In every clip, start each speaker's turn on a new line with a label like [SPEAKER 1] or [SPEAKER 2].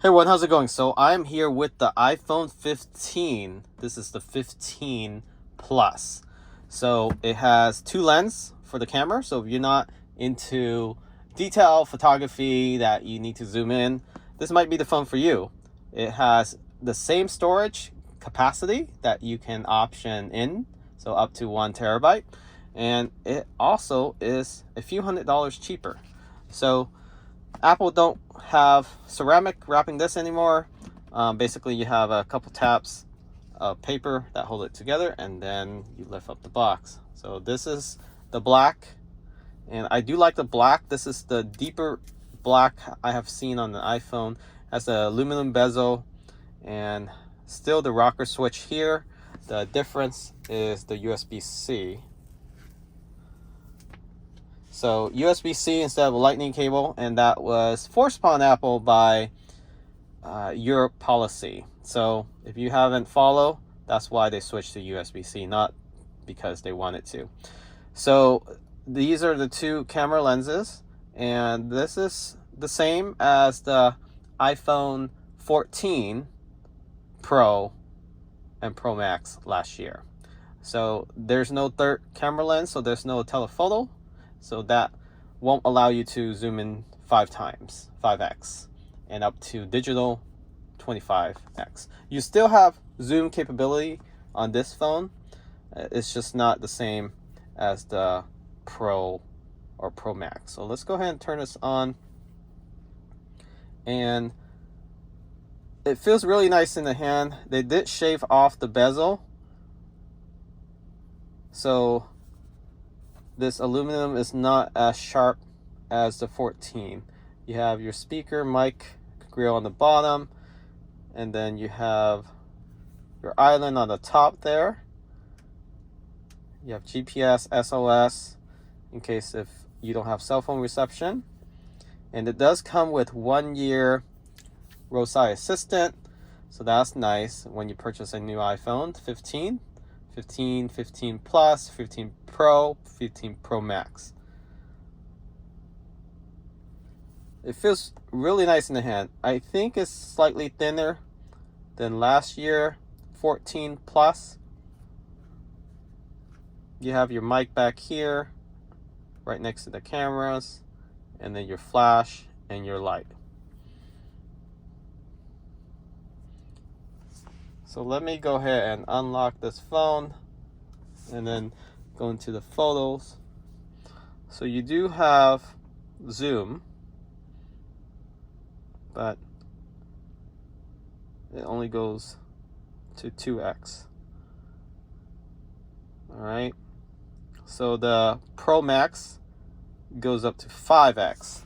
[SPEAKER 1] Hey everyone, how's it going? So I'm here with the iPhone 15. This is the 15 Plus. So it has two lenses for the camera. So if you're not into detail photography that you need to zoom in, this might be the phone for you. It has the same storage capacity that you can option in, so up to 1 terabyte. And it also is a few $100s cheaper. So Apple don't have ceramic wrapping this anymore. Basically, you have a couple taps of paper that hold it together, and then you lift up the box. So this is the black, and I do like the black. This is the deeper black I have seen on the iPhone. It has an aluminum bezel, and still the rocker switch here. The difference is the USB-C. So USB-C instead of a lightning cable, and that was forced upon Apple by Europe policy. So if you haven't followed, that's why they switched to USB-C, not because they wanted to. So these are the two camera lenses, and this is the same as the iPhone 14 Pro and Pro Max last year. So there's no third camera lens, so there's no telephoto. So that won't allow you to zoom in 5x, and up to digital 25x. You still have zoom capability on this phone. It's just not the same as the Pro or Pro Max. So let's go ahead and turn this on. And it feels really nice in the hand. They did shave off the bezel. So this aluminum is not as sharp as the 14. You have your speaker, mic, grill on the bottom, and then you have your island on the top there. You have GPS, SOS, in case if you don't have cell phone reception. And it does come with 1 year roadside assistant, so that's nice when you purchase a new iPhone 15. 15 Plus, 15 Pro, 15 Pro Max. It feels really nice in the hand. I think it's slightly thinner than last year 14 Plus. You have your mic back here, right next to the cameras, and then your flash and your light. So let me go ahead and unlock this phone and then go into the photos. So you do have zoom, but it only goes to 2x. All right. So the Pro Max goes up to 5x.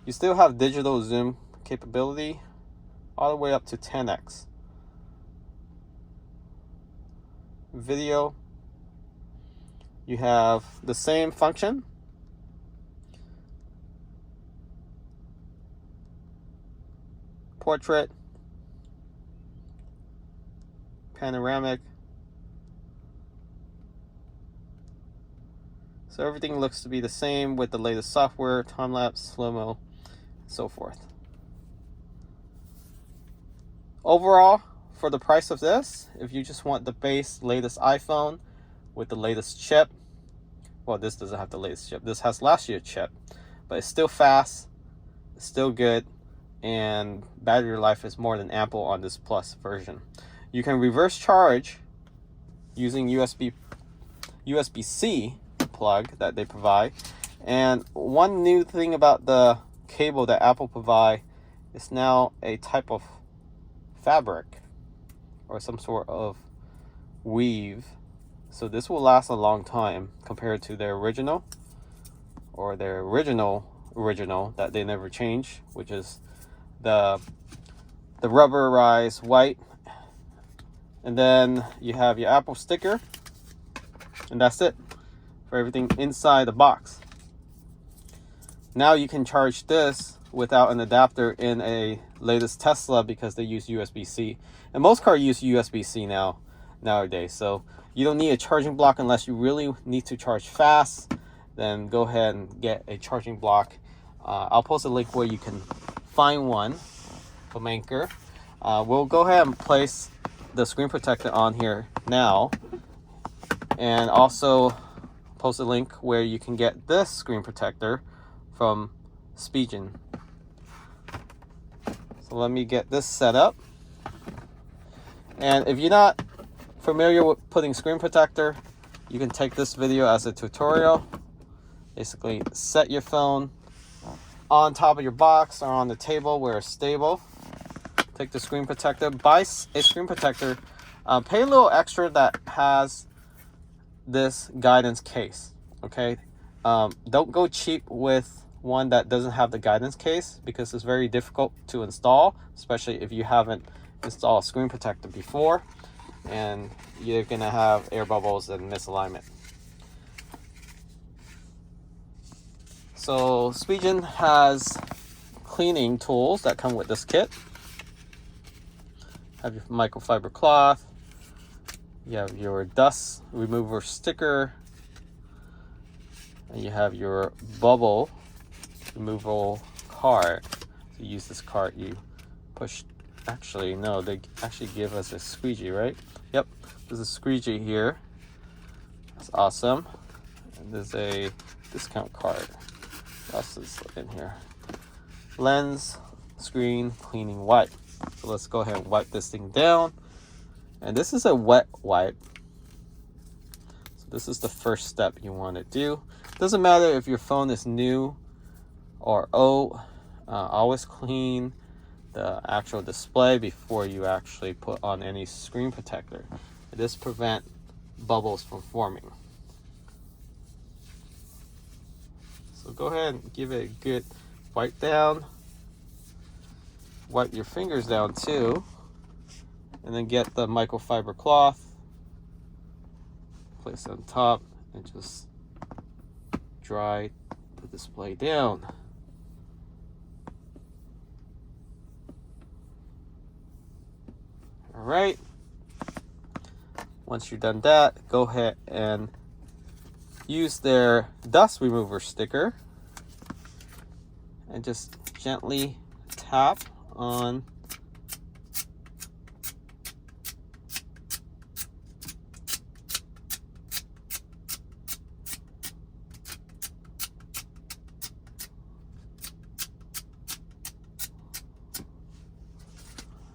[SPEAKER 1] You still have digital zoom capability all the way up to 10x. Video, you have the same function. Portrait, panoramic. So everything looks to be the same with the latest software, time-lapse, slow-mo, and so forth. Overall, for the price of this, if you just want the base latest iPhone with the latest chip, well, this doesn't have the latest chip. This has last year's chip, but it's still fast, it's still good, and battery life is more than ample on this Plus version. You can reverse charge using USB-C plug that they provide. And one new thing about the cable that Apple provide is now a type of fabric or some sort of weave. So this will last a long time compared to their original, or their original that they never change, which is the rubberized white. And then you have your Apple sticker, and that's it for everything inside the box. Now you can charge this without an adapter in a latest Tesla because they use USB-C, and most cars use USB-C nowadays. So you don't need a charging block unless you really need to charge fast. Then go ahead and get a charging block. I'll post a link where you can find one anchor. We'll go ahead and place the screen protector on here now, and also post a link where you can get this screen protector from Spigen. So let me get this set up. And if you're not familiar with putting screen protector, you can take this video as a tutorial. Basically, set your phone on top of your box or on the table where it's stable. Take the screen protector, buy a screen protector, pay a little extra that has this guidance case, okay? Don't go cheap with one that doesn't have the guidance case, because it's very difficult to install, especially if you haven't installed a screen protector before, and you're gonna have air bubbles and misalignment. So Spigen has cleaning tools that come with this kit. Have your microfiber cloth, you have your dust remover sticker, and you have your bubble removal card. To use this card, you push, actually no, they actually give us a squeegee, right? Yep, there's a squeegee here. That's awesome. And there's a discount card. What else is in here? Lens screen cleaning wipe. So let's go ahead and wipe this thing down. And this is a wet wipe. So this is the first step you want to do. Doesn't matter if your phone is new or old. Always clean the actual display before you actually put on any screen protector. This prevents bubbles from forming. So go ahead and give it a good wipe down. Wipe your fingers down too, and then get the microfiber cloth, place it on top, and just dry the display down. All right, once you're done that, go ahead and use their dust remover sticker and just gently tap on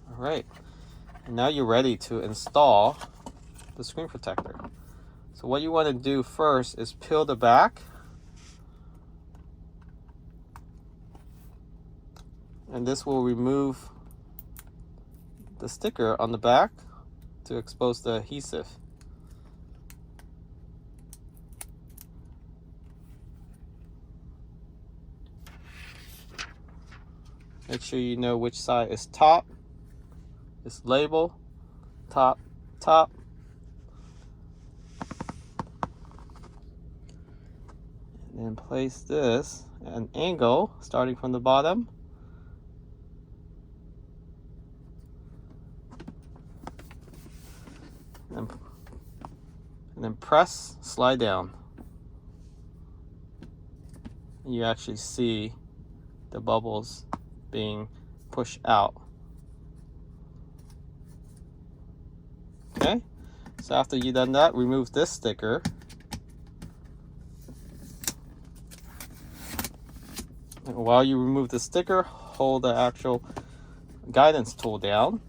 [SPEAKER 1] all right, and now you're ready to install the screen protector. So what you want to do first is peel the back, and this will remove the sticker on the back to expose the adhesive. Make sure you know which side is top. This label, top, top. And then place this at an angle starting from the bottom. And then press, slide down. And you actually see the bubbles being pushed out. Okay, so after you've done that, remove this sticker. And while you remove the sticker, hold the actual guidance tool down.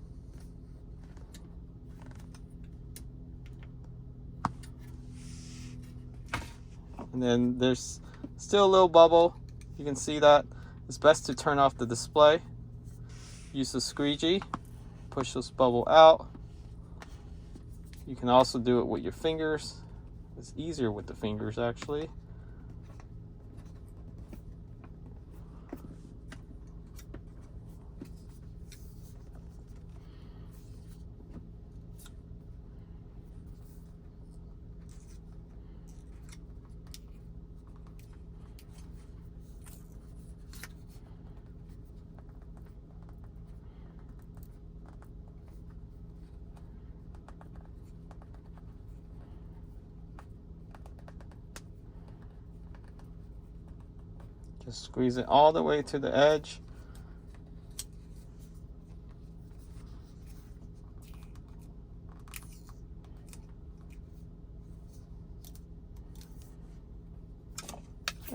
[SPEAKER 1] And then there's still a little bubble. You can see that. It's best to turn off the display. Use the squeegee, push this bubble out. You can also do it with your fingers. It's easier with the fingers actually. Just squeeze it all the way to the edge.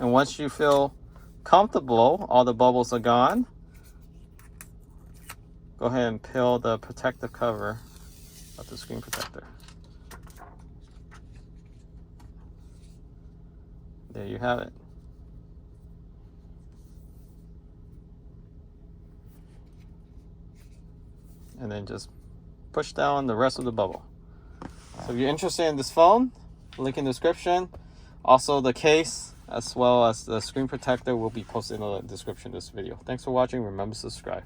[SPEAKER 1] And once you feel comfortable, all the bubbles are gone, go ahead and peel the protective cover of the screen protector. There you have it. And then just push down the rest of the bubble. So if you're interested in this phone, link in the description. Also the case as well as the screen protector will be posted in the description of this video. Thanks for watching. Remember to subscribe.